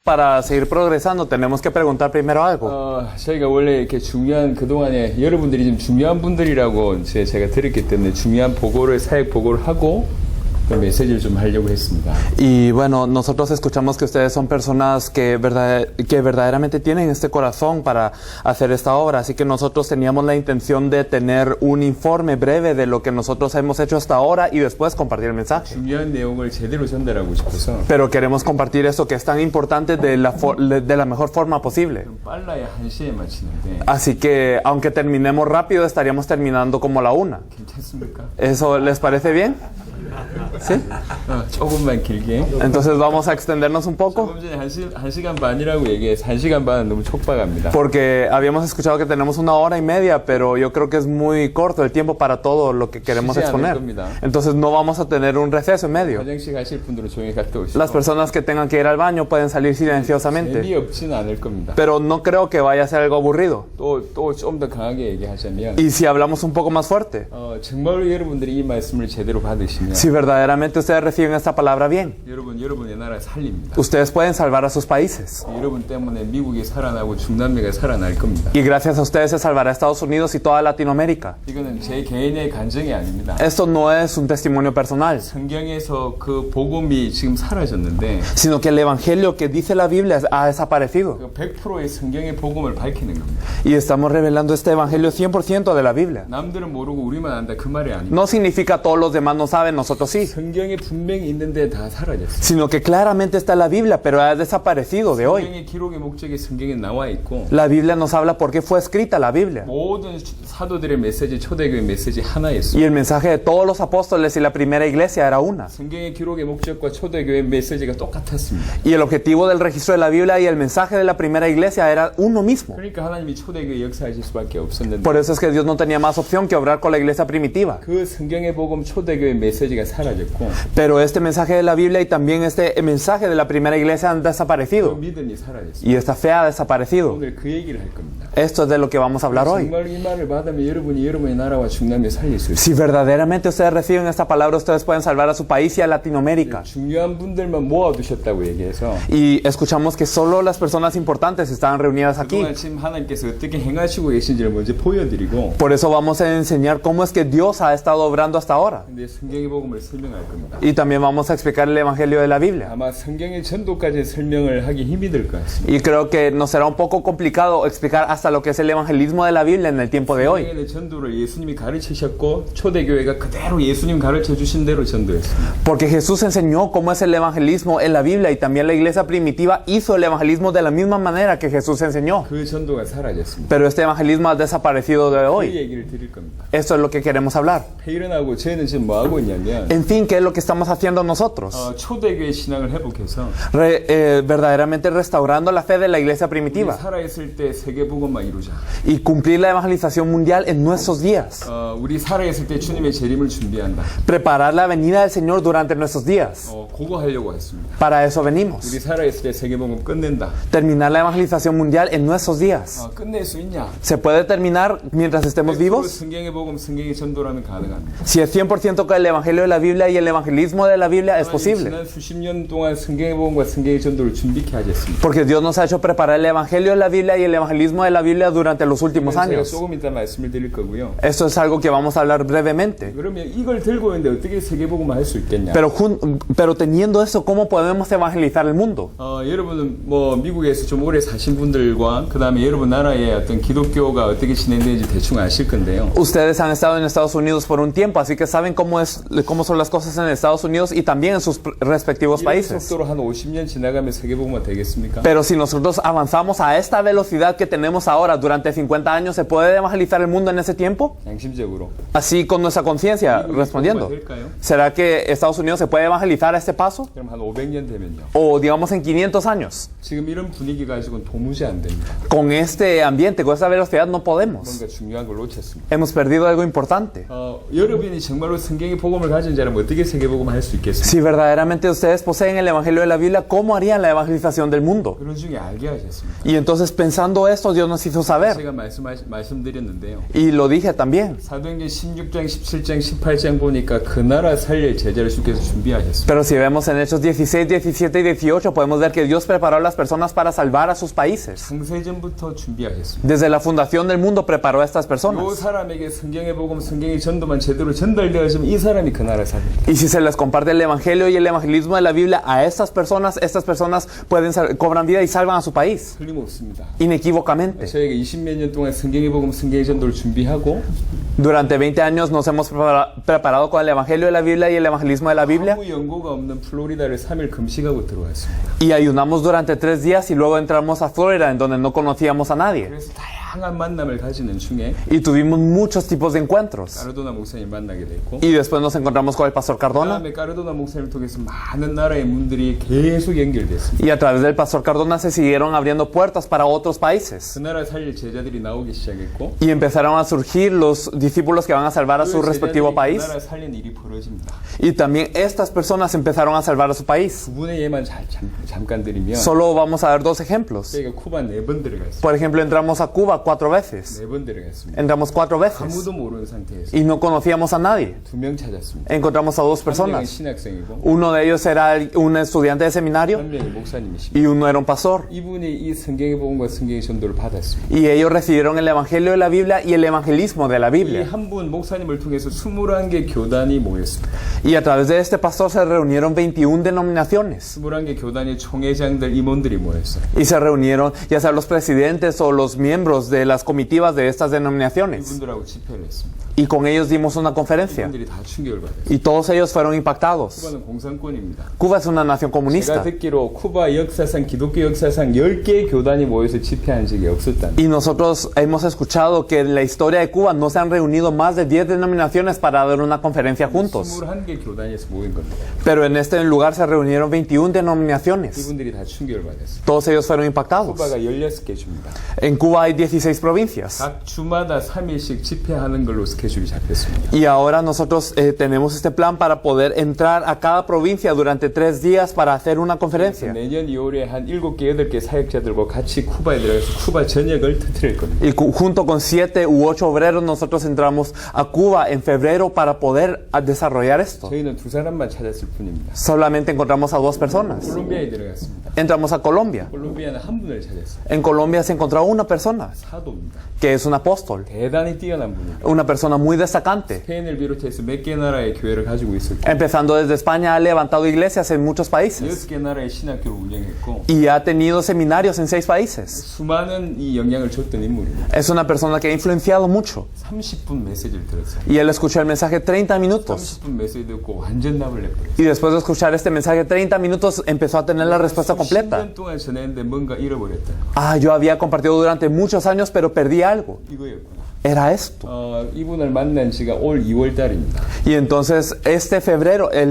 Para seguir progresando tenemos que preguntar primero algo. 저희가 원래 이렇게 중요한 그동안에 여러분들이 좀 중요한 분들이라고 이제 제가 들었기 때문에 중요한 보고를 사역 보고를 하고 그 메시지를 좀 하려고 했습니다. Y bueno, nosotros escuchamos que ustedes son personas que verdaderamente tienen este corazón para hacer esta obra, así que nosotros teníamos la intención de tener un informe breve de lo que nosotros hemos hecho hasta ahora y después compartir el mensaje. 중요한 내용을 제대로 전달하고 싶어서 Pero queremos compartir esto que es tan importante de la mejor forma posible. 좀 빨라야 1시에 마치는데 Así que aunque terminemos rápido, estaríamos terminando como la 1. 괜찮습니까? ¿Eso les parece bien? ¿Sí? 조금만 길게. Entonces vamos a extendernos un poco. 조금 전에 1시간 반이라고 얘기해서 1시간 반은 너무 촉박합니다. Porque habíamos escuchado que tenemos 1 hora y media, pero yo creo que es muy corto el tiempo para todo lo que queremos 쉬지 않을 exponer. 겁니다. Entonces no vamos a tener un receso en medio. 화장실 가실 분들은 조용히 갔다 오시고 Las personas que tengan que ir al baño pueden salir silenciosamente. 재미없지는 않을 겁니다. Pero no creo que vaya a ser algo aburrido. 또 좀 더 강하게 얘기하자면 Y si hablamos un poco más fuerte, 정말로 여러분들이 이 말씀을 제대로 받으시면 si verdaderamente ustedes reciben esta palabra bien, 여러분의 나라 살립니다. ustedes pueden salvar a sus países. 여러분 때문에 미국이 살아나고 중남미가 살아날 겁니다. Y gracias a ustedes se salvará Estados Unidos y toda Latinoamérica. 이거는 제 개인의 간증이 아닙니다. Esto no es un testimonio personal, 성경에서 그 복음이 지금 사라졌는데 sino que el evangelio que dice la Biblia ha desaparecido. 그 100%의 성경의 복음을 밝히는 겁니다. Y estamos revelando este evangelio 100% de la Biblia. 남들은 모르고 우리만 안다 그 말이 아닙니다. No significa todos los demás no saben, nosotros sí. 성경에 분명히 있는데 다 사라졌어요. Sino que claramente está la Biblia, pero ha desaparecido de hoy. 성경의 기록의 목적이 성경에 나와 있고 La Biblia nos habla por qué fue escrita la Biblia. 모든 사도들의 메시지, 초대교회 메시지 Y 하나였어요. el mensaje de todos los apóstoles y la primera iglesia era una. 성경의 기록의 목적과 초대교회 메시지가 똑같았습니다. Y el objetivo del registro de la Biblia y el mensaje de la primera iglesia era uno mismo. 그러니까 하나님이 초대교회 역사하실 수밖에 없었는데 Por eso es que Dios no tenía más opción que obrar con la iglesia primitiva. 그 성경의 복음 초대교회 메시지가 사라졌고 Pero este mensaje de la Biblia y también este mensaje de la primera iglesia han 그 desaparecido. 믿음이 사라졌어요. Y esta fe ha desaparecido. 오늘 그 얘기를 할 겁니다. Esto es de lo que vamos a hablar hoy. 정말 이 말을 받으면 여러분의 나라와 중남미 살릴 수 있어요. Si verdaderamente ustedes reciben esta palabra, ustedes pueden salvar a su país y a Latinoamérica. 중요한 분들만 모아두셨다고 얘기해서 Y escuchamos que solo las personas importantes estaban reunidas aquí. 그동안 지금 하나님께서 어떻게 행하시고 계신지를 먼저 보여드리고 Por eso vamos a enseñar cómo es que Dios ha estado obrando hasta ahora. 근데 성경의 복음을 설명할 겁니다. Y también vamos a explicar el Evangelio de la Biblia. 아마 성경의 전도까지 설명을 하기 힘이 들 것 같습니다. Y creo que nos será un poco complicado explicar hasta lo que es el evangelismo de la Biblia en el tiempo de hoy. 성경의 전도를 예수님이 가르치셨고 초대교회가 그대로 예수님 가르쳐 주신 대로 전도했습니다. Porque Jesús enseñó cómo es el evangelismo en la Biblia y también la iglesia primitiva hizo el evangelismo de la misma manera que Jesús enseñó. 그 전도가 사라졌습니다. Pero este evangelismo ha desaparecido de 그 hoy. 얘기를 드릴 겁니다. Esto es lo que queremos hablar. 페이런하고 저희는 지금 뭐 하고 있냐면 En fin, ¿qué es lo que estamos haciendo nosotros? 초대교회 신앙을 회복해서 Verdaderamente restaurando la fe de la iglesia 우리 primitiva 살아있을 때 세계복음만 이루자. y cumplir la evangelización mundial en nuestros días. 우리 살아있을 때 주님의 재림을 준비한다. Preparar la venida del Señor durante nuestros días. 그거 하려고 했습니다. Para eso venimos. 우리 살아있을 때 세계복음 끝낸다. Terminar la evangelización mundial en nuestros días. 끝낼 수 있냐? ¿Se puede terminar mientras estemos vivos? 성경의 복음, 성경의 전도라면 가능합니다. Si es 100% con el evangelio de la Biblia y el evangelismo de la Biblia es posible. 지난 수십 년 동안 성경의 복음과 성경의 전도를 준비케 하셨습니다. Porque Dios nos ha hecho preparar el evangelio de la Biblia y el evangelismo de la Biblia durante los últimos 제가 años. 조금 이따 말씀을 드릴 거고요. Esto es algo que vamos a hablar brevemente. 그러면 이걸 들고 있는데 어떻게 세계복음을 할 수 있겠냐? Pero teniendo eso, ¿cómo podemos evangelizar el mundo? 여러분은 뭐 미국에서 좀 오래 사신 분들과 그 다음에 여러분 나라의 어떤 기독교가 어떻게 진행되는지 대충 아실 건데요. Ustedes han estado en Estados Unidos por un tiempo, así que saben cómo son las cosas en Estados Unidos y también en sus respectivos 이 países. 속도로 한 50년 지나가면 세계복음화 되겠습니까? Pero si nosotros avanzamos a esta velocidad que tenemos ahora durante 50 años, ¿se puede evangelizar el mundo en ese tiempo? 양심적으로. Así con nuestra conciencia, respondiendo. 될까요? ¿Será que Estados Unidos se puede evangelizar a este paso? 그럼 한 500년 되면요. O digamos en 500 años. 지금 이런 분위기 가지고는 도무지 안 됩니다. Con este ambiente, con esta velocidad no podemos. 뭔가 중요한 걸 놓쳤습니다. Hemos perdido algo importante. 여러분이 정말로 성경의 복음을 가진 자라면 어떻게 세계복음을 할 수 있겠습니까? Si verdaderamente ustedes poseen el Evangelio de la Biblia, ¿cómo harían la evangelización del mundo? 그런 중에 알게 하셨습니다. Y entonces pensando esto, Dios nos hizo saber. 제가 말씀드렸는데요. Y lo dije también. 사도행전 16장, 17장, 18장 보니까 그 나라 살릴 제자를 주께서 준비하셨습니다. Pero si vemos en Hechos 16, 17 y 18, podemos ver que Dios preparó a las personas para salvar a sus países. 창세전부터 준비하셨습니다. Desde la fundación del mundo preparó a estas 이 personas. 사람에게 성경의 복음, 성경의 전도만 제대로 전달되어지면 이 사람이 그 나라 살립니다. Y si se les comparte el Evangelio y el evangelismo de la Biblia a estas personas cobran vida y salvan a su país. 틀림없습니다. Inequívocamente. 저희가 20몇 년 동안 성경의 복음, 성경의 전도를 준비하고 Durante 20 años nos hemos preparado con el Evangelio de la Biblia y el evangelismo de la Biblia. 아무 연고가 없는 플로리다를 3일 금식하고 들어왔습니다. Y ayunamos durante 3 días y luego entramos a Florida, en donde no conocíamos a nadie. 그래서 다양한 만남을 가지는 중에 Y tuvimos muchos tipos de encuentros. 까르도나 목사님 만나게 됐고 Y después nos encontramos con el pastor Cardona. 그다음에 까르도나 목사님을 통해서 많은 나라의 문들이 계속 연결됐습니다. Y a través del pastor Cardona se siguieron abriendo puertas para otros países. 그 나라 살릴 제자들이 나오기 시작했고 Y empezaron a surgir los discípulos que van a salvar a su 그 respectivo 제자들이 país. 그 나라 살린 일이 벌어집니다. Y también estas personas empezaron a salvar a su país. 두 분의 예만 잠깐 드리면 Solo vamos a dar 2 ejemplos. 저희가 쿠바 4번 들어갔습니다. Por ejemplo, entramos a Cuba 4 veces. 4번 들어갔습니다. Entramos 4 veces. 아무도 모르는 상태에서 Y no conocíamos a nadie. 2명 찾았습니다. Encontramos a 2 한 명은 personas. 신학생이고 Uno de ellos era un estudiante de seminario 한 명이 목사님이십니다. y uno era un pastor. 이분이 이 성경의 복음과 성경의 전도를 받았습니다. Y ellos recibieron el Evangelio de la Biblia y el evangelismo de la 이 Biblia. 한 분 목사님을 통해서 21개 교단이 모였습니다. Y a través de este pastor se reunieron 21 denominaciones. 21개 교단의 총회장들, 임원들이 모였어요. Y se reunieron ya sea los presidentes o los miembros de las comitivas de estas denominaciones. 이분들하고 집회를 했습니다. Y con ellos dimos una conferencia. 이분들이 다 충격을 받았어요. Y todos ellos fueron impactados. 쿠바는 공산권입니다. Cuba es una nación 제가 comunista. 듣기로 쿠바 역사상, 기독교 역사상 10개의 교단이 모여서 집회한 적이 없었다는 Y nosotros hemos escuchado que en la historia de Cuba no se han reunido más de 10 denominaciones para dar una conferencia juntos. 21개 교단에서 모인 겁니다. Pero en este lugar se reunieron 21 denominaciones. 이분들이 다 충격을 받았어요. Todos ellos fueron impactados. 쿠바가 16개 주입니다. En Cuba hay 16 provincias. 각 주마다 3일씩 집회하는 걸로 스케줄이 잡혔습니다. Y ahora nosotros tenemos este plan para poder entrar a cada provincia durante 3 días para hacer una conferencia. 내년 2월에 한 7개, 8개 사역자들과 같이 쿠바에 들어가서 쿠바 전역을 터뜨릴 겁니다. Y junto con 7 u 8 obreros nosotros entramos a Cuba en febrero para poder desarrollar esto. 저희는 2사람만 찾았을 뿐입니다. Solamente encontramos a 2 personas. 콜롬비아에 들어갔습니다. Entramos a Colombia. 콜롬비아는 한 분을 찾았어요. En Colombia se encontró una persona 사도입니다. que es un apóstol, 대단히 뛰어난 분입니다. una persona muy destacante. 스페인을 비롯해서 몇 개 나라의 교회를 가지고 있었고 Empezando desde España, ha levantado iglesias en muchos países 6개 나라의 신학교를 운영했고 y ha tenido seminarios en 6 países. 수많은 이 영향을 줬던 인물입니다. Es una persona que ha influenciado mucho. 30분 메시지를 들었어요. Y él escuchó el mensaje 30 minutos. 30분 메시지 듣고 완전 답을 내버렸어요. Y después de escuchar este mensaje 30 minutos, empezó a tener la respuesta completa. 10년 동안 전했는데 뭔가 잃어버렸다. Ah, yo había compartido durante muchos años, pero perdí algo. 이거였구나. Era esto. 이분을 만난 지가 올 2월 달입니다. Y entonces, el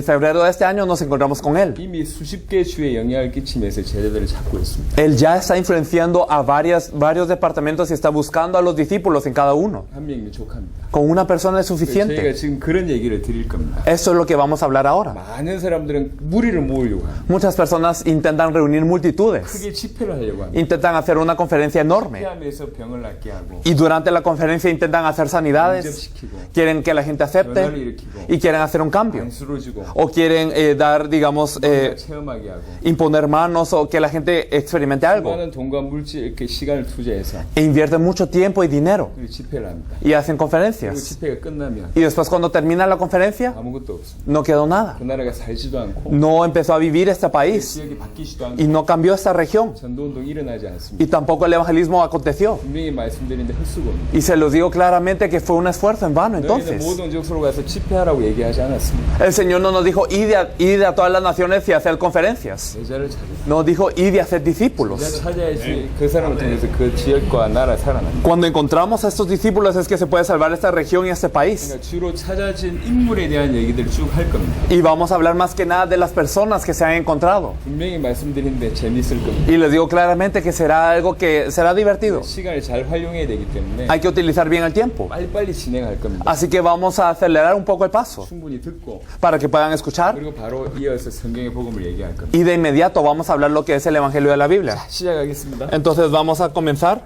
febrero de este año, nos encontramos con él. 이미 수십 개 주에 영향을 끼치면서 제자들을 찾고 있습니다. Él ya está influenciando a varios departamentos y está buscando a los discípulos en cada uno. 한 명이면 족합니다. Con una persona es 저희가 suficiente. 지금 그런 얘기를 드릴 겁니다. Eso es lo que vamos a hablar ahora. 많은 사람들은 무리를 모으려고 합니다. Muchas personas intentan reunir multitudes. 크게 집회를 하려고 합니다. Intentan hacer una conferencia enorme. 집회하면서 병을 낫게 하고 Y durante la conferencia intentan hacer sanidades. 인접시키고 Quieren que la gente acepte. 변화를 일으키고 Y quieren hacer un cambio. 안수로 주고 O quieren dar, digamos, 체험하게 하고 imponer manos o que la gente experimente algo. 많은 돈과 물질 이렇게 시간을 투자해서 E invierten mucho tiempo y dinero. 그리고 집회를 합니다. Y hacen 그리고 conferencias. 집회가 끝나면 Y después cuando termina la conferencia, 아무것도 없습니다. no quedó nada. 그 나라가 살지도 않고 No empezó a vivir este país. 지역이 바뀌지도 않고 Y no cambió esta región. 전도운동이 일어나지 않습니다. Y tampoco el evangelismo aconteció. 분명히 말씀드리는데 헛수고입니다. Y se los digo claramente que fue un esfuerzo en vano 너희는 entonces. 모든 족속으로 가서 집회하라고 얘기하지 않았습니다. El Señor no nos dijo, id a todas las naciones y hacer conferencias. 제자를 찾으세요. Nos dijo, id y hacer 제자 discípulos. 찾아야지 그 사람을 통해서 그 지역과 나라 살아납니다. Cuando encontramos a estos discípulos es que se puede salvar esta región y este país. 그러니까 주로 찾아진 인물에 대한 얘기들을 쭉 할 겁니다. Y vamos a hablar más que nada de las personas que se han encontrado. 분명히 말씀드리는데 재밌을 겁니다. Y les digo claramente que será algo que será divertido. 시간을 잘 활용해야 되기 때문에 Hay que utilizar utilizar bien el tiempo. 빨리빨리 진행할 겁니다. Así que vamos a acelerar un poco el paso 충분히 듣고 para que puedan escuchar. 그리고 바로 이어서 성경의 복음을 얘기할 겁니다. Y de inmediato vamos a hablar lo que es el Evangelio de la Biblia. 시작하겠습니다. Entonces vamos a comenzar.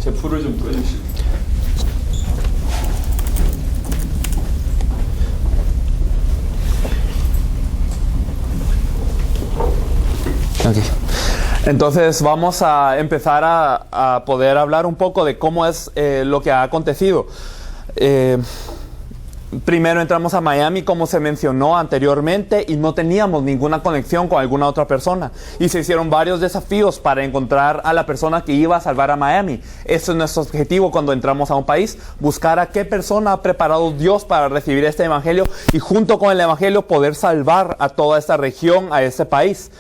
제 불을 좀 꺼주시고. Okay. Entonces vamos a empezar a poder hablar un poco de cómo es lo que ha acontecido. Primero entramos a Miami, como se mencionó anteriormente, y no teníamos ninguna conexión con alguna otra persona. Y se hicieron varios desafíos para encontrar a la persona que iba a salvar a Miami. Ese es nuestro objetivo cuando entramos a un país, buscar a qué persona ha preparado Dios para recibir este evangelio y junto con el evangelio poder salvar a toda esta región, a este país.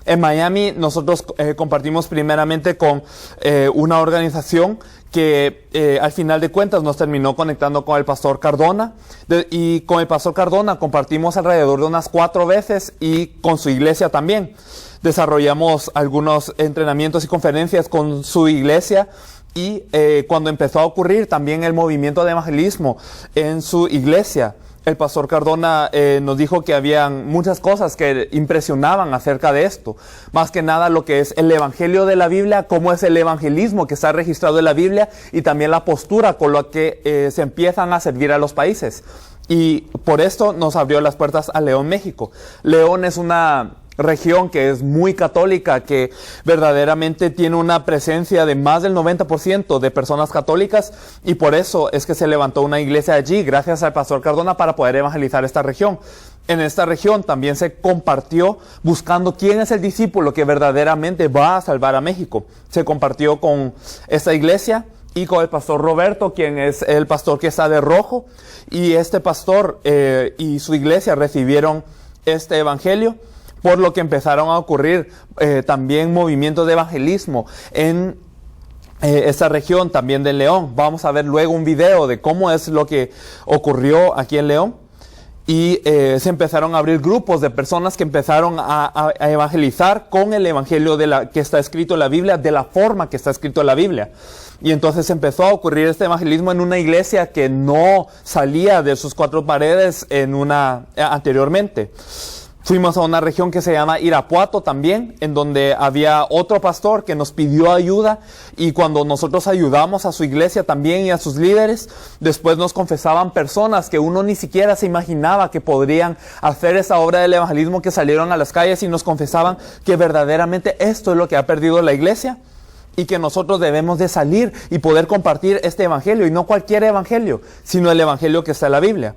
En Miami nosotros compartimos primeramente con una organización que al final de cuentas nos terminó conectando con el pastor Cardona, y con el pastor Cardona compartimos alrededor de unas 4 veces y con su iglesia también. Desarrollamos algunos entrenamientos y conferencias con su iglesia y cuando empezó a ocurrir también el movimiento de evangelismo en su iglesia, el pastor Cardona nos dijo que habían muchas cosas que impresionaban acerca de esto. Más que nada lo que es el evangelio de la Biblia, cómo es el evangelismo que está registrado en la Biblia y también la postura con la que se empiezan a servir a los países. Y por esto nos abrió las puertas a León, México. León es una región que es muy católica, que verdaderamente tiene una presencia de más del 90% de personas católicas, y por eso es que se levantó una iglesia allí gracias al pastor Cardona para poder evangelizar esta región. En esta región también se compartió buscando quién es el discípulo que verdaderamente va a salvar a México. Se compartió con esta iglesia y con el pastor Roberto, quien es el pastor que está de rojo, y este pastor y su iglesia recibieron este evangelio, por lo que empezaron a ocurrir también movimientos de evangelismo en esta región también de León. Vamos a ver luego un video de cómo es lo que ocurrió aquí en León. Y se empezaron a abrir grupos de personas que empezaron a evangelizar con el evangelio que está escrito en la Biblia, de la forma que está escrito en la Biblia. Y entonces empezó a ocurrir este evangelismo en una iglesia que no salía de sus 4 paredes anteriormente. Fuimos a una región que se llama Irapuato también, en donde había otro pastor que nos pidió ayuda, y cuando nosotros ayudamos a su iglesia también y a sus líderes, después nos confesaban personas que uno ni siquiera se imaginaba que podrían hacer esa obra del evangelismo, que salieron a las calles y nos confesaban que verdaderamente esto es lo que ha perdido la iglesia y que nosotros debemos de salir y poder compartir este evangelio, y no cualquier evangelio, sino el evangelio que está en la Biblia.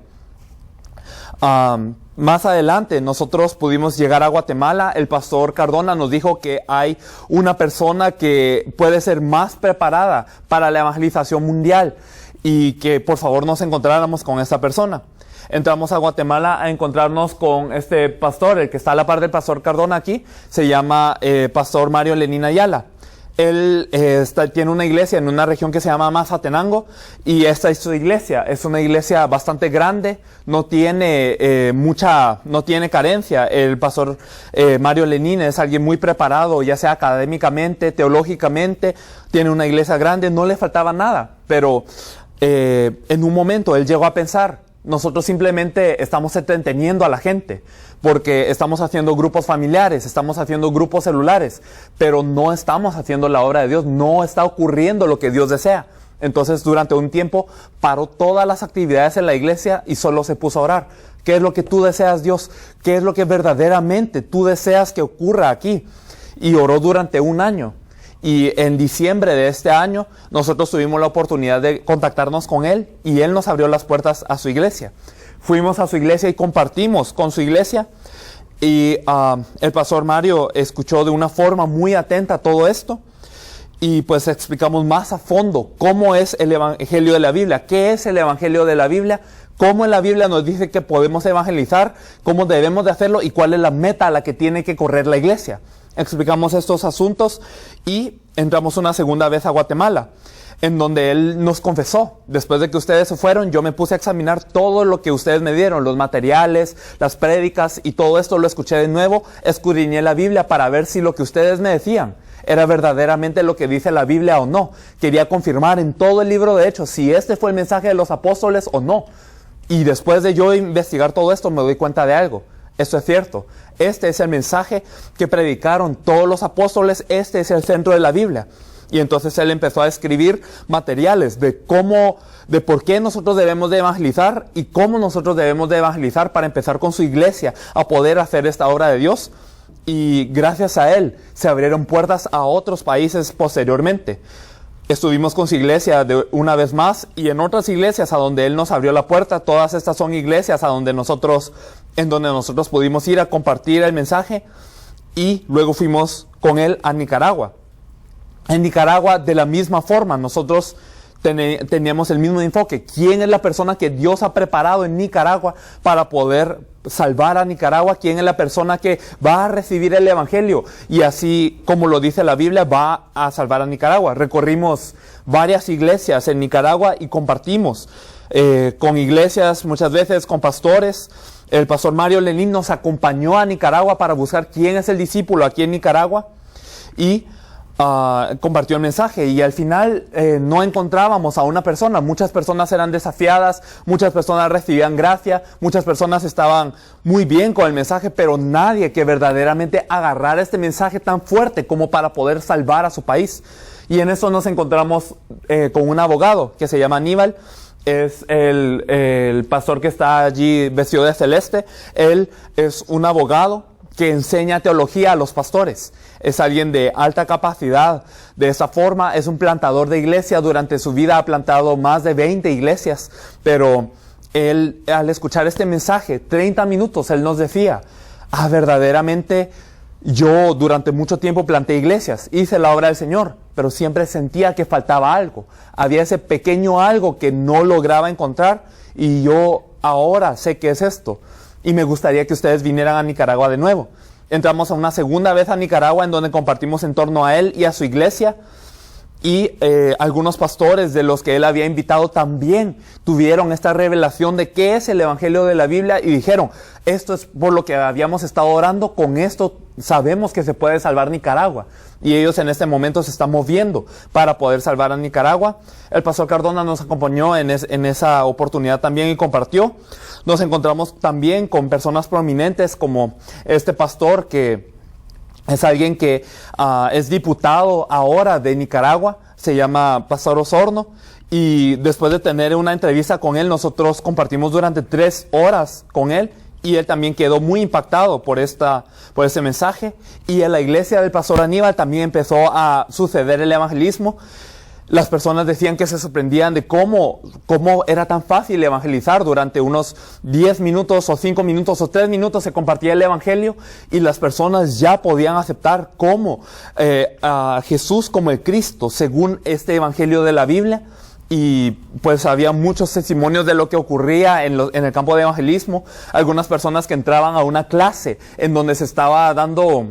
Más adelante nosotros pudimos llegar a Guatemala. El pastor Cardona nos dijo que hay una persona que puede ser más preparada para la evangelización mundial y que por favor nos encontráramos con esta persona. Entramos a Guatemala a encontrarnos con este pastor, el que está a la par del pastor Cardona aquí, se llama pastor Mario Lenín Ayala. Él tiene una iglesia en una región que se llama Mazatenango, y esta es su iglesia. Es una iglesia bastante grande, no tiene carencia. El pastor Mario Lenín es alguien muy preparado, ya sea académicamente, teológicamente, tiene una iglesia grande, no le faltaba nada. Pero en un momento él llegó a pensar, nosotros simplemente estamos entreteniendo a la gente, porque estamos haciendo grupos familiares, estamos haciendo grupos celulares, pero no estamos haciendo la obra de Dios, no está ocurriendo lo que Dios desea. Entonces, durante un tiempo, paró todas las actividades en la iglesia y solo se puso a orar. ¿Qué es lo que tú deseas, Dios? ¿Qué es lo que verdaderamente tú deseas que ocurra aquí? Y oró durante 1 año. Y en diciembre de este año, nosotros tuvimos la oportunidad de contactarnos con él, y él nos abrió las puertas a su iglesia. Fuimos a su iglesia y compartimos con su iglesia, y el pastor Mario escuchó de una forma muy atenta todo esto, y pues explicamos más a fondo cómo es el evangelio de la Biblia, qué es el evangelio de la Biblia, cómo en la Biblia nos dice que podemos evangelizar, cómo debemos de hacerlo y cuál es la meta a la que tiene que correr la iglesia. Explicamos estos asuntos y entramos una segunda vez a Guatemala. en donde él nos confesó: después de que ustedes se fueron, yo me puse a examinar todo lo que ustedes me dieron, los materiales, las prédicas, y todo esto lo escuché de nuevo, escudriñé la Biblia para ver si lo que ustedes me decían era verdaderamente lo que dice la Biblia o no. Quería confirmar en todo el libro de Hechos si este fue el mensaje de los apóstoles o no. Y después de yo investigar todo esto, me doy cuenta de algo. Esto es cierto. Este es el mensaje que predicaron todos los apóstoles. Este es el centro de la Biblia. Y entonces él empezó a escribir materiales de por qué nosotros debemos de evangelizar y cómo nosotros debemos de evangelizar para empezar con su iglesia a poder hacer esta obra de Dios. Y gracias a él se abrieron puertas a otros países posteriormente. Estuvimos con su iglesia una vez más, y en otras iglesias a donde él nos abrió la puerta. Todas estas son iglesias en donde nosotros pudimos ir a compartir el mensaje. Y luego fuimos con él a Nicaragua. En Nicaragua, de la misma forma, nosotros teníamos el mismo enfoque. ¿Quién es la persona que Dios ha preparado en Nicaragua para poder salvar a Nicaragua? ¿Quién es la persona que va a recibir el evangelio y así, como lo dice la Biblia, va a salvar a Nicaragua? Recorrimos varias iglesias en Nicaragua y compartimos con iglesias, muchas veces con pastores. El pastor Mario Lenín nos acompañó a Nicaragua para buscar quién es el discípulo aquí en Nicaragua, y compartió el mensaje, y al final no encontrábamos a una persona. Muchas personas eran desafiadas, muchas personas recibían gracia, muchas personas estaban muy bien con el mensaje, pero nadie que verdaderamente agarrara este mensaje tan fuerte como para poder salvar a su país. Y en eso nos encontramos con un abogado que se llama Aníbal. Es el pastor que está allí vestido de celeste. Él es un abogado que enseña teología a los pastores. Es alguien de alta capacidad. De esa forma, es un plantador de iglesia. Durante su vida ha plantado más de 20 iglesias. Pero él, al escuchar este mensaje, 30 minutos, él nos decía: verdaderamente yo durante mucho tiempo planté iglesias, hice la obra del Señor, pero siempre sentía que faltaba algo. Había ese pequeño algo que no lograba encontrar, y yo ahora sé que es esto. Y me gustaría que ustedes vinieran a Nicaragua de nuevo. Entramos a una segunda vez a Nicaragua, en donde compartimos en torno a él y a su iglesia. Y algunos pastores de los que él había invitado también tuvieron esta revelación de qué es el evangelio de la Biblia, y dijeron: esto es por lo que habíamos estado orando, con esto sabemos que se puede salvar Nicaragua. Y ellos en este momento se están moviendo para poder salvar a Nicaragua. El pastor Cardona nos acompañó en esa oportunidad también y compartió. Nos encontramos también con personas prominentes como este pastor, que es alguien que es diputado ahora de Nicaragua. Se llama Pastor Osorno. Y después de tener una entrevista con él, nosotros compartimos durante 3 horas con él. Y él también quedó muy impactado por este mensaje. Y en la iglesia del pastor Aníbal también empezó a suceder el evangelismo. Las personas decían que se sorprendían de cómo era tan fácil evangelizar. Durante unos 10 minutos o 5 minutos o 3 minutos se compartía el evangelio, y las personas ya podían aceptar a Jesús como el Cristo según este evangelio de la Biblia. Y pues había muchos testimonios de lo que ocurría en el campo de evangelismo. Algunas personas que entraban a una clase en donde se estaba dando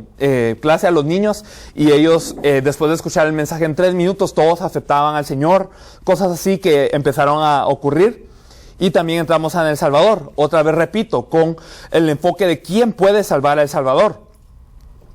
clase a los niños, y ellos después de escuchar el mensaje en 3 minutos todos aceptaban al Señor. Cosas así que empezaron a ocurrir. Y también entramos en El Salvador, otra vez repito, con el enfoque de quién puede salvar a El Salvador.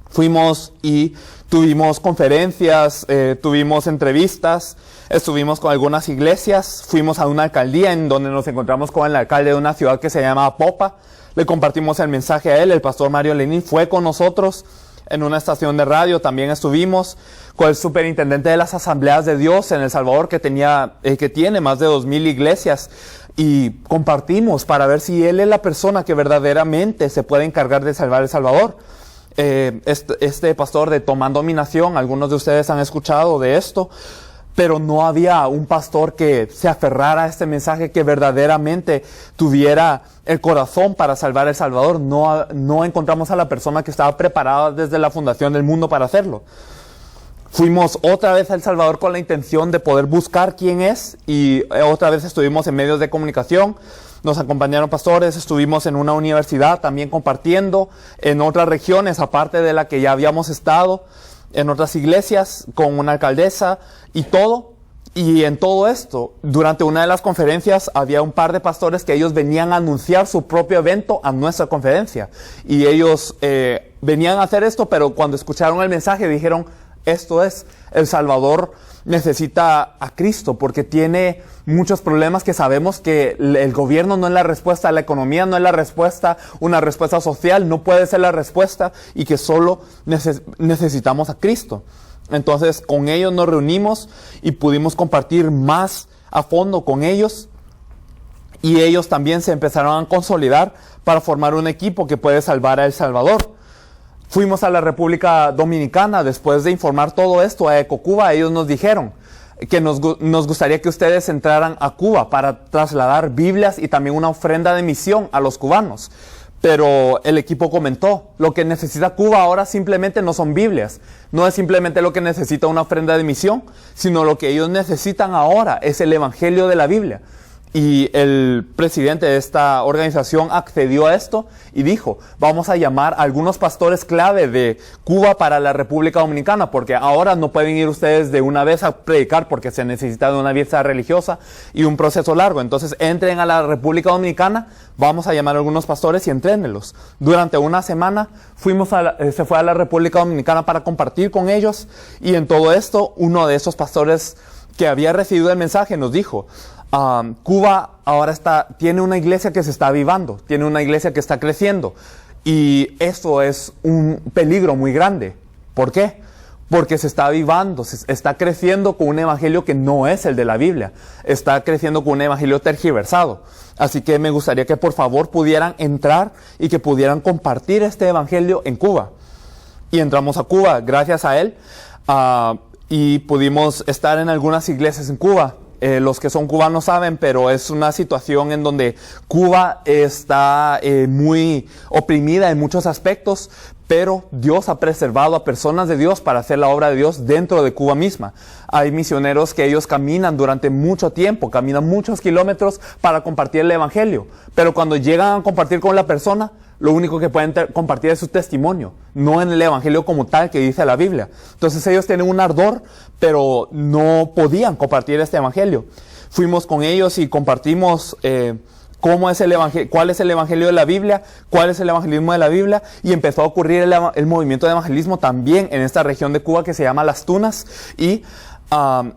Fuimos y tuvimos conferencias, tuvimos entrevistas, estuvimos con algunas iglesias, fuimos a una alcaldía en donde nos encontramos con el alcalde de una ciudad que se llama Popa. Le compartimos el mensaje a él. El pastor Mario Lenín fue con nosotros en una estación de radio. También estuvimos con el superintendente de las Asambleas de Dios en El Salvador, que tiene más de 2,000 iglesias, y compartimos para ver si él es la persona que verdaderamente se puede encargar de salvar El Salvador. Este pastor de Tomando Mi Nación, algunos de ustedes han escuchado de esto, pero no había un pastor que se aferrara a este mensaje, que verdaderamente tuviera el corazón para salvar El Salvador. No encontramos a la persona que estaba preparada desde la fundación del mundo para hacerlo. Fuimos otra vez a El Salvador con la intención de poder buscar quién es, y otra vez estuvimos en medios de comunicación. Nos acompañaron pastores, estuvimos en una universidad también compartiendo, en otras regiones aparte de la que ya habíamos estado, en otras iglesias con una alcaldesa y todo. Y en todo esto, durante una de las conferencias, había un par de pastores que ellos venían a anunciar su propio evento a nuestra conferencia. Y ellos venían a hacer esto, pero cuando escucharon el mensaje dijeron, esto es, El Salvador necesita a Cristo porque tiene muchos problemas que sabemos que el gobierno no es la respuesta, la economía no es la respuesta, una respuesta social no puede ser la respuesta y que solo necesitamos a Cristo. Entonces con ellos nos reunimos y pudimos compartir más a fondo con ellos y ellos también se empezaron a consolidar para formar un equipo que puede salvar a El Salvador. Fuimos a la República Dominicana después de informar todo esto a Ecocuba. Ellos nos dijeron que nos gustaría que ustedes entraran a Cuba para trasladar Biblias y también una ofrenda de misión a los cubanos. Pero el equipo comentó, lo que necesita Cuba ahora simplemente no son Biblias. No es simplemente lo que necesita una ofrenda de misión, sino lo que ellos necesitan ahora es el Evangelio de la Biblia. Y el presidente de esta organización accedió a esto y dijo, vamos a llamar a algunos pastores clave de Cuba para la República Dominicana, porque ahora no pueden ir ustedes de una vez a predicar porque se necesita de una visa religiosa y un proceso largo. Entonces entren a la República Dominicana, vamos a llamar a algunos pastores y entrénenlos. Durante una semana se fue a la República Dominicana para compartir con ellos y en todo esto uno de esos pastores que había recibido el mensaje nos dijo, Cuba ahora tiene una iglesia que se está avivando, tiene una iglesia que está creciendo y eso es un peligro muy grande. ¿Por qué? Porque se está avivando, se está creciendo con un evangelio que no es el de la Biblia, está creciendo con un evangelio tergiversado. Así que me gustaría que por favor pudieran entrar y que pudieran compartir este evangelio en Cuba. Y entramos a Cuba gracias a él y pudimos estar en algunas iglesias en Cuba. Los que son cubanos saben, pero es una situación en donde Cuba está muy oprimida en muchos aspectos, pero Dios ha preservado a personas de Dios para hacer la obra de Dios dentro de Cuba misma. Hay misioneros que ellos caminan durante mucho tiempo, caminan muchos kilómetros para compartir el evangelio, pero cuando llegan a compartir con la persona, lo único que pueden compartir es su testimonio, no en el evangelio como tal que dice la Biblia. Entonces ellos tienen un ardor, pero no podían compartir este evangelio. Fuimos con ellos y compartimos cómo es el evangelio, cuál es el evangelio de la Biblia, cuál es el evangelismo de la Biblia, y empezó a ocurrir el movimiento de evangelismo también en esta región de Cuba que se llama Las Tunas, y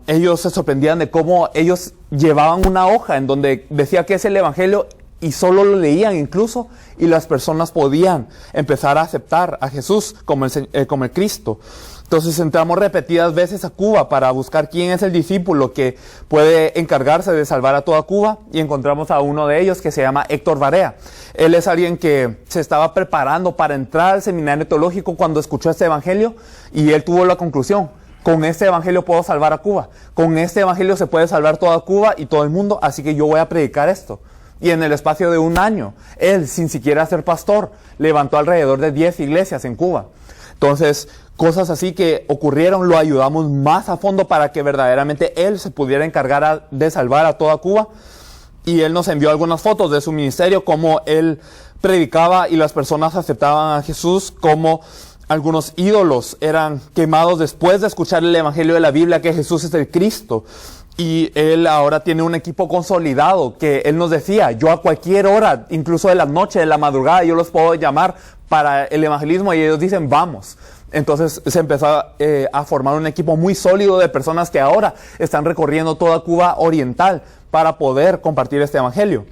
ellos se sorprendían de cómo ellos llevaban una hoja en donde decía que es el evangelio y solo lo leían incluso, y las personas podían empezar a aceptar a Jesús como el Cristo. Entonces entramos repetidas veces a Cuba para buscar quién es el discípulo que puede encargarse de salvar a toda Cuba, y encontramos a uno de ellos que se llama Héctor Barea. Él es alguien que se estaba preparando para entrar al seminario teológico cuando escuchó este evangelio, y él tuvo la conclusión: con este evangelio puedo salvar a Cuba, con este evangelio se puede salvar toda Cuba y todo el mundo, así que yo voy a predicar esto. Y en el espacio de un año, él, sin siquiera ser pastor, levantó alrededor de 10 iglesias en Cuba. Entonces, cosas así que ocurrieron, lo ayudamos más a fondo para que verdaderamente él se pudiera encargar de salvar a toda Cuba. Y él nos envió algunas fotos de su ministerio, cómo él predicaba y las personas aceptaban a Jesús, cómo algunos ídolos eran quemados después de escuchar el evangelio de la Biblia, que Jesús es el Cristo. Y él ahora tiene un equipo consolidado que él nos decía, yo a cualquier hora, incluso de la noche, de la madrugada, yo los puedo llamar para el evangelismo, y ellos dicen, vamos. Entonces se empezó a formar un equipo muy sólido de personas que ahora están recorriendo toda Cuba oriental para poder compartir este evangelio.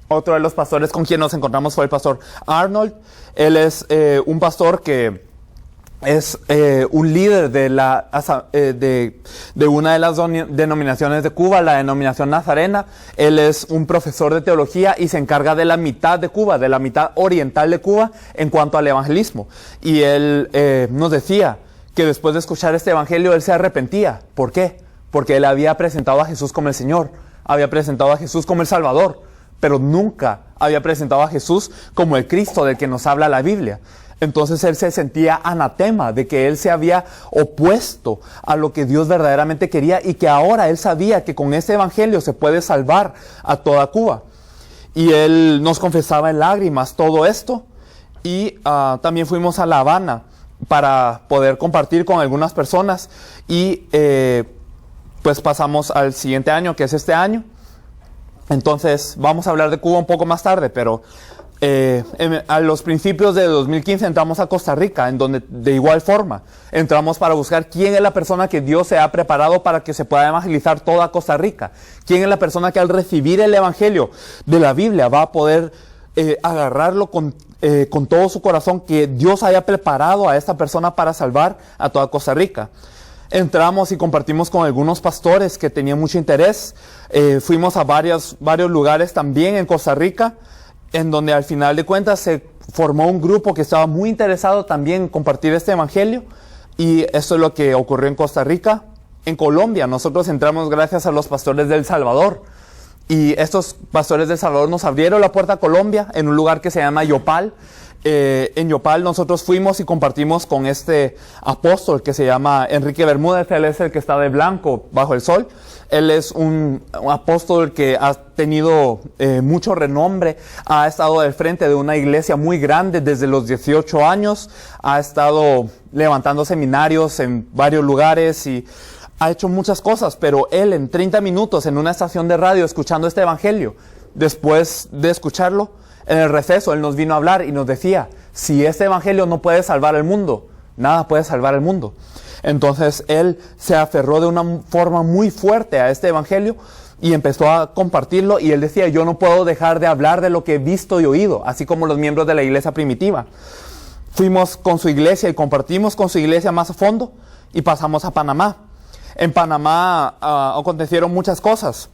Otro de los pastores con quien nos encontramos fue el pastor Arnold. Él es un pastor que es un líder de una de las denominaciones de Cuba, la denominación nazarena. Él es un profesor de teología y se encarga de la mitad de Cuba, de la mitad oriental de Cuba en cuanto al evangelismo. Y él nos decía que después de escuchar este evangelio él se arrepentía. ¿Por qué? Porque él había presentado a Jesús como el Señor, había presentado a Jesús como el Salvador, pero nunca había presentado a Jesús como el Cristo del que nos habla la Biblia. Entonces él se sentía anatema de que él se había opuesto a lo que Dios verdaderamente quería, y que ahora él sabía que con este evangelio se puede salvar a toda Cuba. Y él nos confesaba en lágrimas todo esto, y también fuimos a La Habana para poder compartir con algunas personas, y pues pasamos al siguiente año, que es este año. Entonces vamos a hablar de Cuba un poco más tarde, pero a los principios de 2015 entramos a Costa Rica, en donde de igual forma entramos para buscar quién es la persona que Dios se ha preparado para que se pueda evangelizar toda Costa Rica, quién es la persona que al recibir el evangelio de la Biblia va a poder agarrarlo con todo su corazón, que Dios haya preparado a esta persona para salvar a toda Costa Rica. Entramos y compartimos con algunos pastores que tenían mucho interés. Fuimos a varios lugares también en Costa Rica, en donde al final de cuentas se formó un grupo que estaba muy interesado también en compartir este evangelio. Y eso es lo que ocurrió en Costa Rica. En Colombia nosotros entramos gracias a los pastores del Salvador. Y estos pastores del Salvador nos abrieron la puerta a Colombia en un lugar que se llama Yopal. En Yopal nosotros fuimos y compartimos con este apóstol que se llama Enrique Bermúdez. Él es el que está de blanco bajo el sol. Él es un apóstol que ha tenido mucho renombre. Ha estado al frente de una iglesia muy grande desde los 18 años. Ha estado levantando seminarios en varios lugares y ha hecho muchas cosas. Pero él en 30 minutos en una estación de radio escuchando este evangelio, después de escucharlo, en el receso, él nos vino a hablar y nos decía, si este evangelio no puede salvar el mundo, nada puede salvar el mundo. Entonces, él se aferró de una forma muy fuerte a este evangelio y empezó a compartirlo. Y él decía, yo no puedo dejar de hablar de lo que he visto y oído, así como los miembros de la iglesia primitiva. Fuimos con su iglesia y compartimos con su iglesia más a fondo y pasamos a Panamá. En Panamá acontecieron muchas cosas.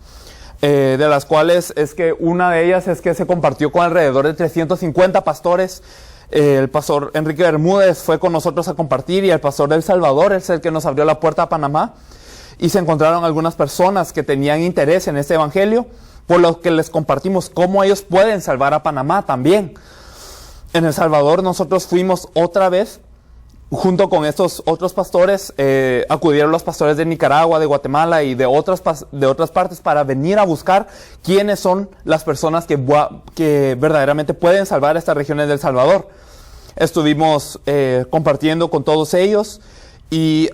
De las cuales es que una de ellas es que se compartió con alrededor de 350 pastores. El pastor Enrique Bermúdez fue con nosotros a compartir y el pastor del Salvador es el que nos abrió la puerta a Panamá. Y se encontraron algunas personas que tenían interés en este evangelio, por lo que les compartimos cómo ellos pueden salvar a Panamá también. En El Salvador nosotros fuimos otra vez. Junto con estos otros pastores, acudieron los pastores de Nicaragua, de Guatemala y de otras partes para venir a buscar quiénes son las personas que verdaderamente pueden salvar estas regiones del Salvador. Estuvimos compartiendo con todos ellos y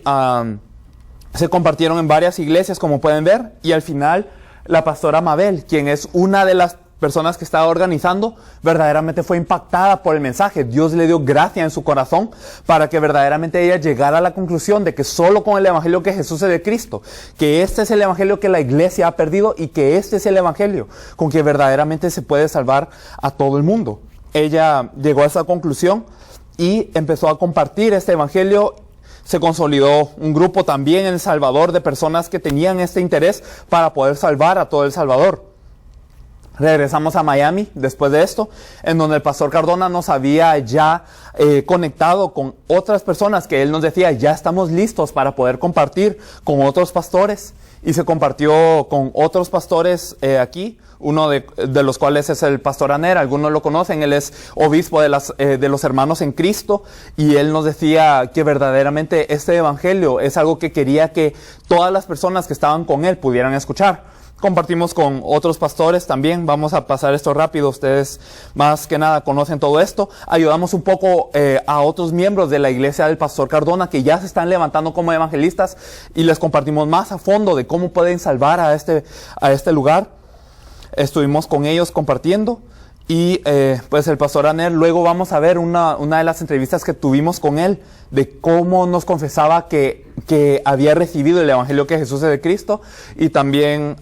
se compartieron en varias iglesias, como pueden ver. Y al final, la pastora Mabel, quien es una de las personas que estaba organizando, verdaderamente fue impactada por el mensaje. Dios le dio gracia en su corazón para que verdaderamente ella llegara a la conclusión de que solo con el evangelio que Jesús es de Cristo, que este es el evangelio que la iglesia ha perdido y que este es el evangelio con que verdaderamente se puede salvar a todo el mundo. Ella llegó a esa conclusión y empezó a compartir este evangelio. Se consolidó un grupo también en El Salvador de personas que tenían este interés para poder salvar a todo El Salvador. Regresamos a Miami después de esto, en donde el pastor Cardona nos había ya conectado con otras personas que él nos decía, ya estamos listos para poder compartir con otros pastores. Y se compartió con otros pastores aquí, uno de los cuales es el pastor Aner, algunos lo conocen, él es obispo de los hermanos en Cristo, y él nos decía que verdaderamente este evangelio es algo que quería que todas las personas que estaban con él pudieran escuchar. Compartimos con otros pastores también. Vamos a pasar esto rápido. Ustedes más que nada conocen todo esto. Ayudamos un poco a otros miembros de la iglesia del pastor Cardona que ya se están levantando como evangelistas y les compartimos más a fondo de cómo pueden salvar a este lugar. Estuvimos con ellos compartiendo y pues el pastor Aner, luego vamos a ver una de las entrevistas que tuvimos con él de cómo nos confesaba que había recibido el evangelio que Jesús es de Cristo, y también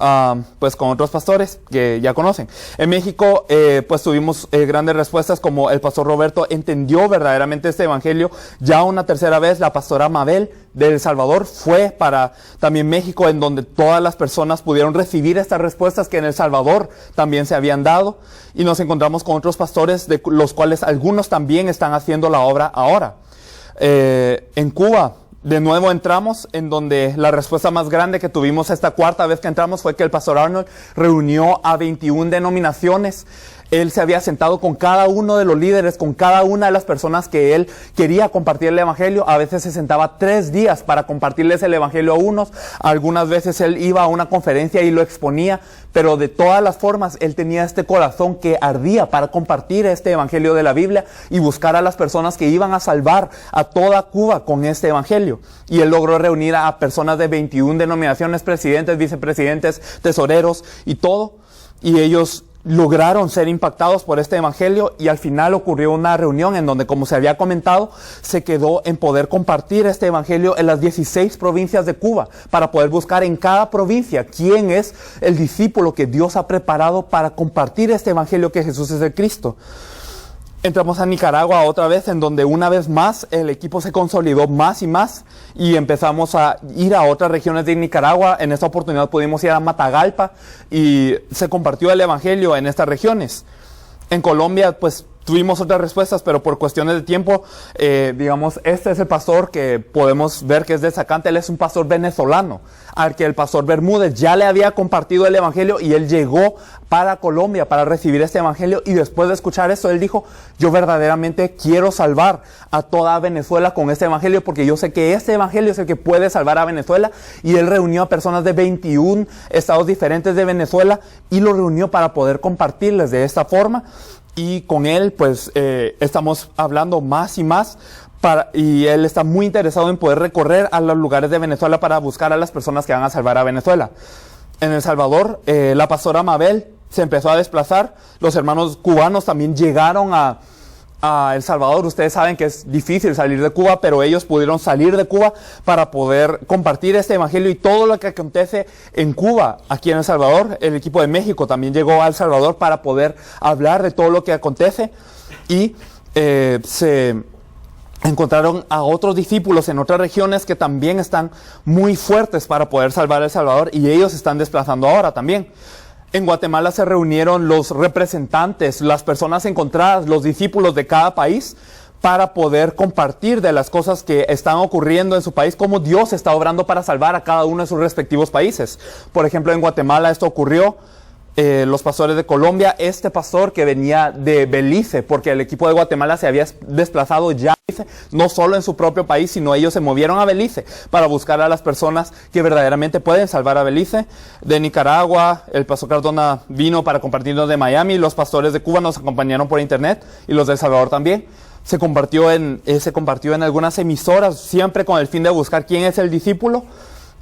pues con otros pastores que ya conocen. En México pues tuvimos grandes respuestas, como el pastor Roberto entendió verdaderamente este evangelio ya una tercera vez. La pastora Mabel de El Salvador fue para también México, en donde todas las personas pudieron recibir estas respuestas que en El Salvador también se habían dado, y nos encontramos con otros pastores de los cuales algunos también están haciendo la obra ahora. En Cuba de nuevo entramos, en donde la respuesta más grande que tuvimos esta cuarta vez que entramos fue que el pastor Arnold reunió a 21 denominaciones Él se había sentado con cada uno de los líderes, con cada una de las personas que él quería compartir el evangelio. A veces se sentaba 3 días para compartirles el evangelio a unos. Algunas veces él iba a una conferencia y lo exponía. Pero de todas las formas, él tenía este corazón que ardía para compartir este evangelio de la Biblia y buscar a las personas que iban a salvar a toda Cuba con este evangelio. Y él logró reunir a personas de 21 denominaciones, presidentes, vicepresidentes, tesoreros y todo. Y ellos lograron ser impactados por este evangelio, y al final ocurrió una reunión en donde, como se había comentado, se quedó en poder compartir este evangelio en las 16 provincias de Cuba, para poder buscar en cada provincia quién es el discípulo que Dios ha preparado para compartir este evangelio que Jesús es el Cristo. Entramos a Nicaragua otra vez, en donde una vez más el equipo se consolidó más y más, y empezamos a ir a otras regiones de Nicaragua. En esta oportunidad pudimos ir a Matagalpa y se compartió el evangelio en estas regiones. En Colombia, pues tuvimos otras respuestas, pero por cuestiones de tiempo, digamos, este es el pastor que podemos ver que es de Zacante. Él es un pastor venezolano, al que el pastor Bermúdez ya le había compartido el evangelio, y él llegó para Colombia para recibir este evangelio, y después de escuchar esto, él dijo: yo verdaderamente quiero salvar a toda Venezuela con este evangelio, porque yo sé que este evangelio es el que puede salvar a Venezuela. Y él reunió a personas de 21 estados diferentes de Venezuela, y lo reunió para poder compartirles de esta forma. Y con él, pues, estamos hablando más y más, y él está muy interesado en poder recorrer a los lugares de Venezuela para buscar a las personas que van a salvar a Venezuela. En El Salvador, la pastora Mabel se empezó a desplazar. Los hermanos cubanos también llegaron a El Salvador. Ustedes saben que es difícil salir de Cuba, pero ellos pudieron salir de Cuba para poder compartir este evangelio y todo lo que acontece en Cuba, aquí en El Salvador. El equipo de México también llegó a El Salvador para poder hablar de todo lo que acontece, y se encontraron a otros discípulos en otras regiones que también están muy fuertes para poder salvar a El Salvador, y ellos se están desplazando ahora también. En Guatemala se reunieron los representantes, las personas encontradas, los discípulos de cada país, para poder compartir de las cosas que están ocurriendo en su país, cómo Dios está obrando para salvar a cada uno de sus respectivos países. Por ejemplo, en Guatemala esto ocurrió. Los pastores de Colombia, este pastor que venía de Belice, porque el equipo de Guatemala se había desplazado ya, no solo en su propio país, sino ellos se movieron a Belice para buscar a las personas que verdaderamente pueden salvar a Belice. De Nicaragua, el pastor Cardona vino para compartirnos de Miami. Los pastores de Cuba nos acompañaron por internet, y los de El Salvador también. Se compartió en algunas emisoras, siempre con el fin de buscar quién es el discípulo.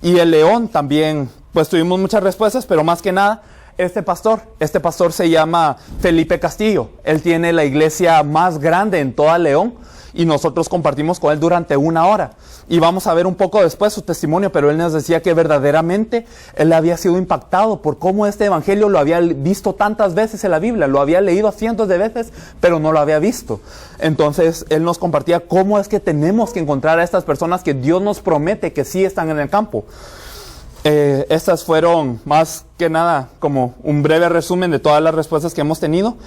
Y el León también, pues tuvimos muchas respuestas, pero más que nada, este pastor se llama Felipe Castillo. Él tiene la iglesia más grande en toda León, y nosotros compartimos con él durante 1 hora. Y vamos a ver un poco después su testimonio, pero él nos decía que verdaderamente él había sido impactado por cómo este evangelio lo había visto tantas veces en la Biblia, lo había leído cientos de veces, pero no lo había visto. Entonces él nos compartía cómo es que tenemos que encontrar a estas personas que Dios nos promete que sí están en el campo. Estas fueron más que nada como un breve resumen de todas las respuestas que hemos tenido,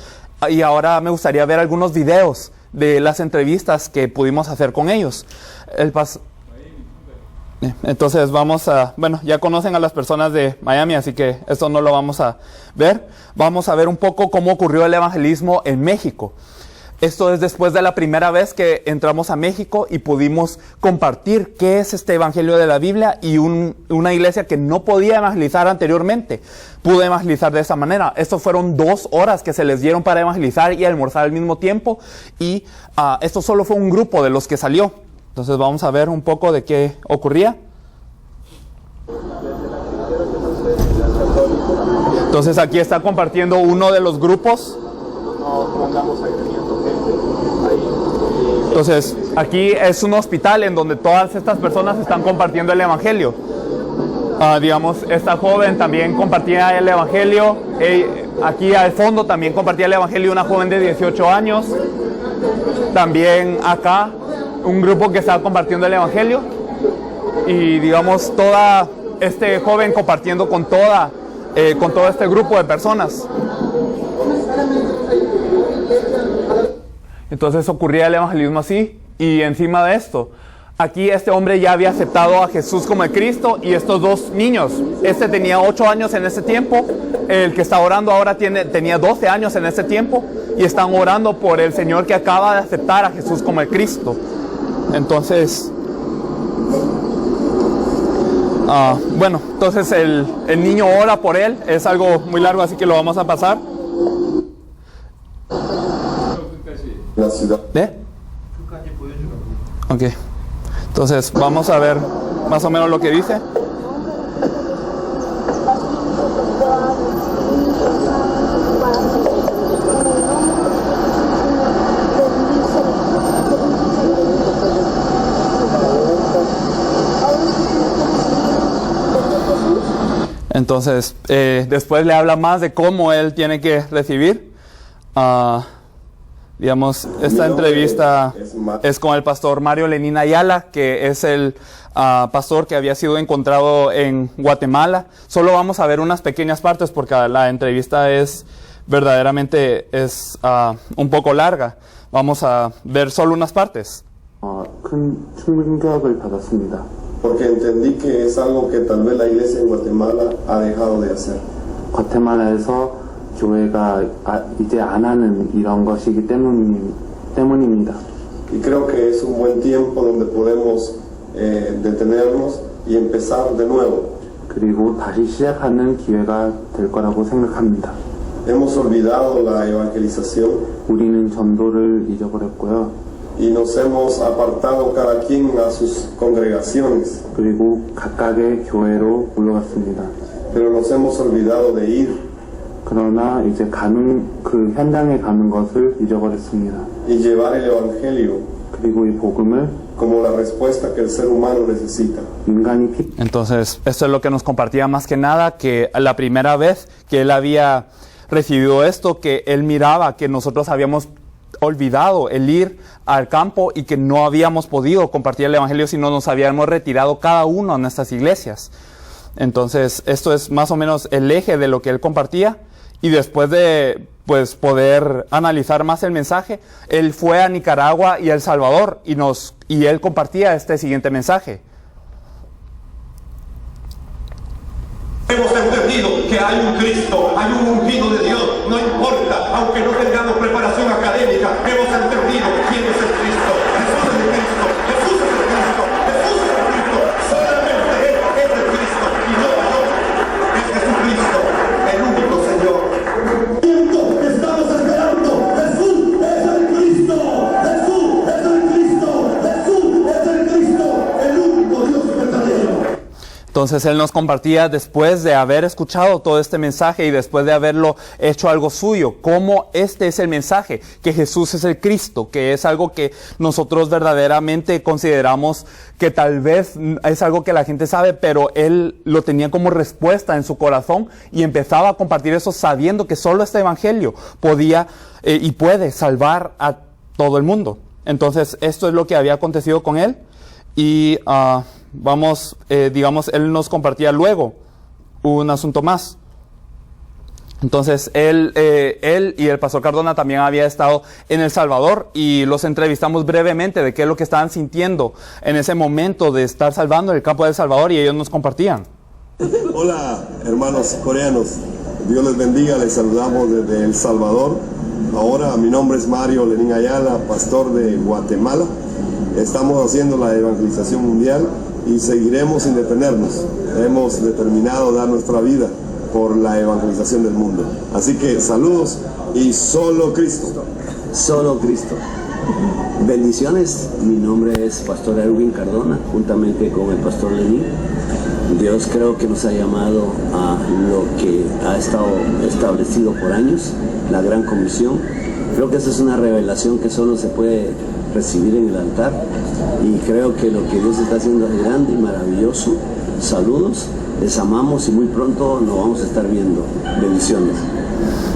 y ahora me gustaría ver algunos videos de las entrevistas que pudimos hacer con ellos. Entonces ya conocen a las personas de Miami, así que esto no lo vamos a ver. Vamos a ver un poco cómo ocurrió el evangelismo en México. Esto es después de la primera vez que entramos a México y pudimos compartir qué es este evangelio de la Biblia, y una iglesia que no podía evangelizar anteriormente pudo evangelizar de esa manera. Estos fueron 2 horas que se les dieron para evangelizar y almorzar al mismo tiempo, y esto solo fue un grupo de los que salió. Entonces vamos a ver un poco de qué ocurría. Entonces aquí está compartiendo uno de los grupos. Entonces, aquí es un hospital en donde todas estas personas están compartiendo el evangelio. Digamos, esta joven también compartía el evangelio. Aquí al fondo también compartía el evangelio una joven de 18 años. También acá, un grupo que estaba compartiendo el evangelio. Y digamos, toda este joven compartiendo con todo este grupo de personas. Entonces ocurría el evangelismo así, y encima de esto, Aquí este hombre ya había aceptado a Jesús como el Cristo y estos dos niños, este tenía 8 años en ese tiempo, el que está orando ahora tenía 12 años en ese tiempo y están orando por el Señor que acaba de aceptar a Jesús como el Cristo. Entonces, bueno, entonces el niño ora por él, es algo muy largo así que lo vamos a pasar. La ciudad. Ok. Entonces vamos a ver más o menos lo que dice. Entonces, después le habla más de cómo él tiene que recibir. Digamos, esta entrevista es con el pastor Mario Lenín Ayala, que es el pastor que había sido encontrado en Guatemala. Solo vamos a ver unas pequeñas partes porque la entrevista es verdaderamente un poco larga. Vamos a ver solo unas partes. 큰 충격을 받았습니다. Porque entendí que es algo que tal vez la iglesia en Guatemala ha dejado de hacer. 과테말라에서 교회가 이제 안 하는 이런 것이기 때문입니다. Y creo que es un buen tiempo donde podemos detenernos y empezar de nuevo. 그리고 다시 시작하는 기회가 될 거라고 생각합니다. Hemos olvidado la evangelización 우리는 전도를 잊어버렸고요. y nos hemos apartado cada quien a sus congregaciones. 그리고 각각의 교회로 물러갔습니다. Pero nos hemos olvidado de ir. 그러나 이제 그 현장에 가는 것을 잊어버렸습니다. Y llevar el evangelio 그리고 이 복음을 como la respuesta que el ser humano necesita. 인간이 Entonces, esto es lo que nos compartía más que nada, que la primera vez que él había recibido esto, que él miraba que nosotros habíamos olvidado el ir al campo y que no habíamos podido compartir el evangelio si no nos habíamos retirado cada uno en nuestras iglesias. Entonces, esto es más o menos el eje de lo que él compartía. Y después de poder analizar más el mensaje, él fue a Nicaragua y a El Salvador y él compartía este siguiente mensaje. Hemos entendido que hay un Cristo, hay un ungido de Dios, no importa, aunque no tengamos preparación académica, hemos entendido quién es el Cristo. Jesús es el Cristo, Jesús es el Cristo, Jesús es el Cristo, solamente Él es el Cristo y no hay otro. Es Jesucristo, el único Señor. Estamos esperando, Jesús es el Cristo, Jesús es el Cristo, Jesús es el Cristo, el único Dios verdadero. Entonces él nos compartía, después de haber escuchado todo este mensaje y después de haberlo hecho algo suyo, cómo este es el mensaje, que Jesús es el Cristo, que es algo que nosotros verdaderamente consideramos que tal vez es algo que la gente sabe, pero él lo tenía como respuesta en su corazón y empezaba a compartir eso sabiendo que solo este evangelio podía y puede salvar a todo el mundo. Entonces esto es lo que había acontecido con él y digamos, él nos compartía luego un asunto más. Entonces, él y el pastor Cardona también había estado en El Salvador y los entrevistamos brevemente de qué es lo que estaban sintiendo en ese momento de estar salvando el campo de El Salvador y ellos nos compartían. Hola, hermanos coreanos. Dios les bendiga, les saludamos desde El Salvador. Ahora mi nombre es Mario Lenín Ayala, pastor de Guatemala. Estamos haciendo la evangelización mundial y seguiremos sin detenernos. Hemos determinado dar nuestra vida por la evangelización del mundo. Así que saludos y solo Cristo. Solo Cristo. Bendiciones. Mi nombre es Pastor Erwin Cardona, juntamente con el Pastor Lenín. Dios creo que nos ha llamado a lo que ha estado establecido por años, la Gran Comisión. Creo que esa es una revelación que solo se puede recibir en el altar y creo que lo que Dios está haciendo es grande y maravilloso. Saludos, les amamos y muy pronto nos vamos a estar viendo. Bendiciones.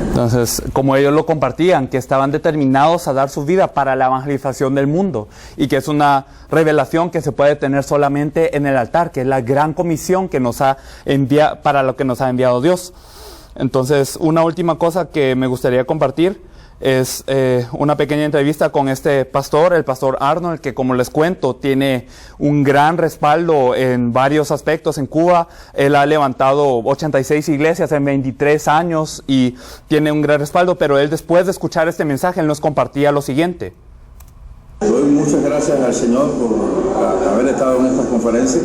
Entonces, como ellos lo compartían, que estaban determinados a dar su vida para la evangelización del mundo y que es una revelación que se puede tener solamente en el altar, que es la gran comisión que nos ha para lo que nos ha enviado Dios. Entonces, una última cosa que me gustaría compartir es una pequeña entrevista con este pastor, el pastor Arnold, que como les cuento, tiene un gran respaldo en varios aspectos en Cuba. Él ha levantado 86 iglesias en 23 años y tiene un gran respaldo, pero él después de escuchar este mensaje, él nos compartía lo siguiente. Doy muchas gracias al Señor por haber estado en esta conferencia.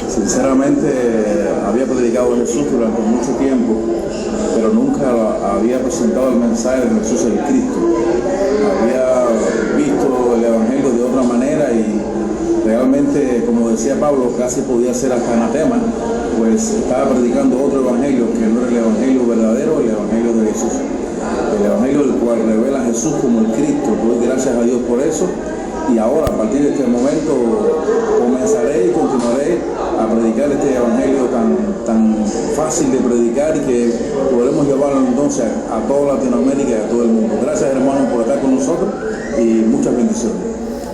Sinceramente, había predicado a Jesús durante mucho tiempo, pero nunca había presentado el mensaje de Jesús el Cristo. Había visto el Evangelio de otra manera y realmente, como decía Pablo, casi podía ser hasta anatema, pues estaba predicando otro Evangelio que no era el Evangelio verdadero, el Evangelio de Jesús. El Evangelio del cual revela a Jesús como el Cristo. Doy gracias a Dios por eso. Y ahora, a partir de este momento, comenzaré y continuaré a predicar este Evangelio tan fácil de predicar y que podremos llevarlo entonces a toda Latinoamérica y a todo el mundo. Gracias, hermanos, por estar con nosotros y muchas bendiciones.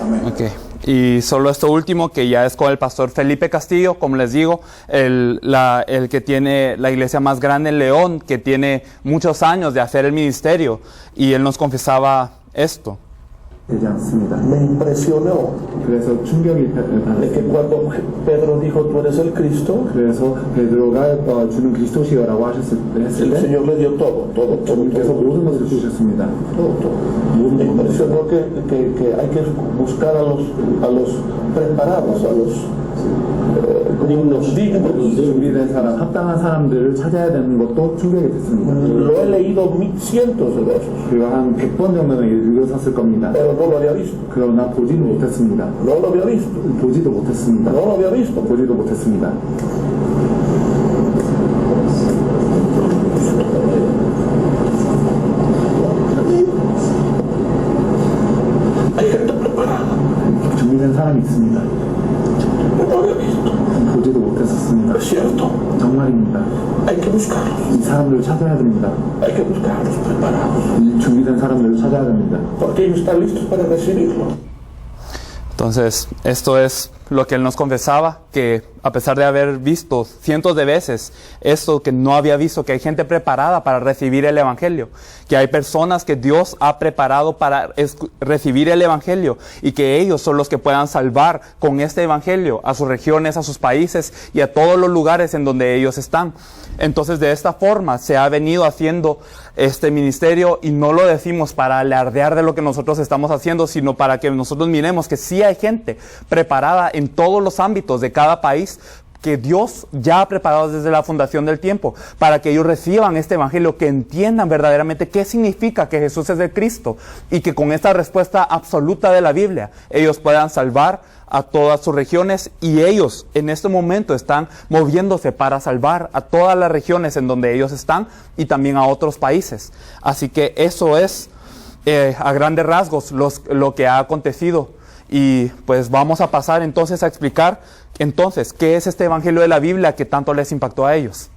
Amén. Okay. Y solo esto último, que ya es con el pastor Felipe Castillo, como les digo, el que tiene la iglesia más grande en León, que tiene muchos años de hacer el ministerio, y él nos confesaba esto. Me impresionó de que cuando Pedro dijo tú eres el Cristo, el Señor le dio todo. Me impresionó que hay que buscar a los preparados, a los dignos. Lo he leído cientos de veces, pero no lo había visto. No lo había visto. Hay gente preparada. No lo había visto. Es cierto. Hay que buscarlos. Hay que buscarlos preparados. Porque ellos están listos para recibirlo. Entonces, esto es lo que él nos confesaba, que a pesar de haber visto cientos de veces esto que no había visto, que hay gente preparada para recibir el Evangelio, que hay personas que Dios ha preparado para recibir el Evangelio y que ellos son los que puedan salvar con este Evangelio a sus regiones, a sus países y a todos los lugares en donde ellos están. Entonces, de esta forma se ha venido haciendo este ministerio, y no lo decimos para alardear de lo que nosotros estamos haciendo, sino para que nosotros miremos que sí hay gente preparada en todos los ámbitos de cada país, que Dios ya ha preparado desde la fundación del tiempo, para que ellos reciban este Evangelio, que entiendan verdaderamente qué significa que Jesús es el Cristo, y que con esta respuesta absoluta de la Biblia, ellos puedan salvar a todas sus regiones, y ellos en este momento están moviéndose para salvar a todas las regiones en donde ellos están, y también a otros países. Así que eso es a grandes rasgos lo que ha acontecido. Y pues vamos a pasar entonces a explicar entonces qué es este Evangelio de la Biblia que tanto les impactó a ellos.